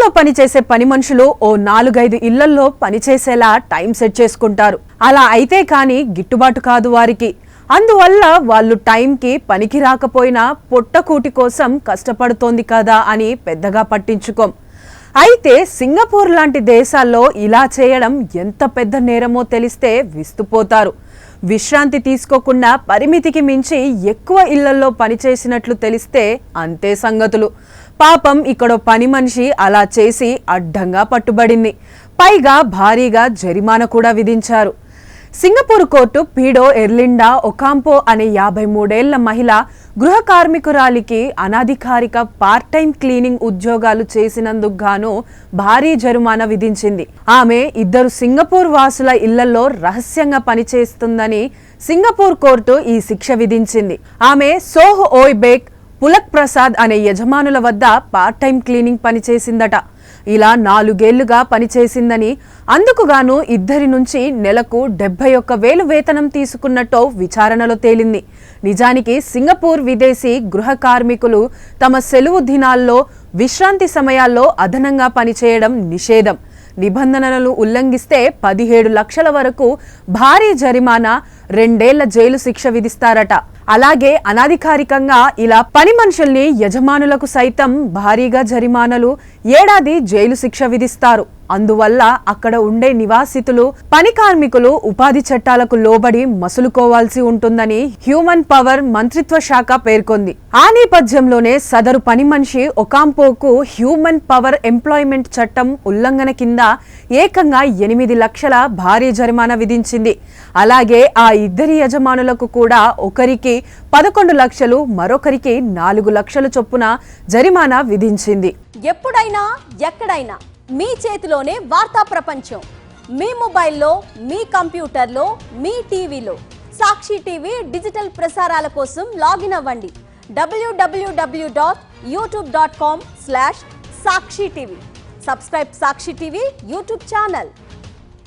ఇళ్లలో పనిచేసే పని మనుషులు ఓ 4-5 ఇళ్లలో పనిచేసేలా టైం సెట్ చేసుకుంటారు. అలా అయితే కానీ గిట్టుబాటు కాదు వారికి. అందువల్ల వాళ్ళు టైంకి పనికి రాకపోయినా పొట్టకూటి కోసం కష్టపడుతోంది కదా అని పెద్దగా పట్టించుకోం. అయితే సింగపూర్ లాంటి దేశాల్లో ఇలా చేయడం ఎంత పెద్ద నేరమో తెలిస్తే విస్తుపోతారు. విశ్రాంతి తీసుకోకుండా పరిమితికి మించి ఎక్కువ ఇళ్లలో పనిచేసినట్లు తెలిస్తే అంతే సంగతులు. పాపం ఇక్కడ పని మనిషి అలా చేసి అడ్డంగా పట్టుబడింది. పైగా భారీగా జరిమానా కూడా విధించారు. సింగపూర్ కోర్టు పీడో ఎర్లిండా ఒకాంపో అనే 53 ఏళ్ల మహిళ గృహ కార్మికురాలికి అనధికారిక పార్ట్ టైం క్లీనింగ్ ఉద్యోగాలు చేసినందుకు గాను భారీ జరిమానా విధించింది. ఆమె 2 సింగపూర్ వాసుల ఇళ్లలో రహస్యంగా పనిచేస్తుందని సింగపూర్ కోర్టు ఈ శిక్ష విధించింది. ఆమె సోహ్ ఓయ్ బేక్, పులక్ ప్రసాద్ అనే యజమానుల వద్ద పార్ట్ టైం క్లీనింగ్ పనిచేసిందట. ఇలా 4 ఏళ్లుగా పనిచేసిందని, అందుకుగాను ఇద్దరి నుంచి నెలకు 71,000 వేతనం తీసుకున్నట్టు విచారణలో తేలింది. నిజానికి సింగపూర్ విదేశీ గృహ కార్మికులు తమ సెలవు దినాల్లో, విశ్రాంతి సమయాల్లో అదనంగా పనిచేయడం నిషేధం. నిబంధనలను ఉల్లంఘిస్తే 17 లక్షల వరకు భారీ జరిమానా, 2 ఏళ్ల జైలు శిక్ష విధిస్తారట. అలాగే అనధికారికంగా ఇలా పని మనుషుల్ని యజమానులకు సైతం భారీగా జరిమానాలు, ఏడాది జైలు శిక్ష విధిస్తారు. అందువల్ల అక్కడ ఉండే నివాసితులు, పని కార్మికులు ఉపాధి చట్టాలకు లోబడి మసులుకోవాల్సి ఉంటుందని హ్యూమన్ పవర్ మంత్రిత్వ శాఖ పేర్కొంది. ఆ నేపథ్యంలోనే సదరు పని మనిషి ఒకాంపోకు హ్యూమన్ పవర్ ఎంప్లాయ్మెంట్ చట్టం ఉల్లంఘన కింద ఏకంగా 8 లక్షల భారీ జరిమానా విధించింది. అలాగే ఆ ఇద్దరి యజమానులకు కూడా ఒకరికి 11 లక్షలు, మరొకరికి 4 లక్షల చొప్పున జరిమానా విధించింది. ఎప్పుడైనా ఎక్కడైనా మీ చేతిలోనే వార్తా ప్రపంచం. మీ మొబైల్లో, మీ కంప్యూటర్లో, మీ టీవీలో సాక్షి టీవీ డిజిటల్ ప్రసారాల కోసం లాగిన్ అవ్వండి. www.youtube.com/సాక్షి టీవీ. సబ్స్క్రైబ్ సాక్షి టీవీ యూట్యూబ్ ఛానల్.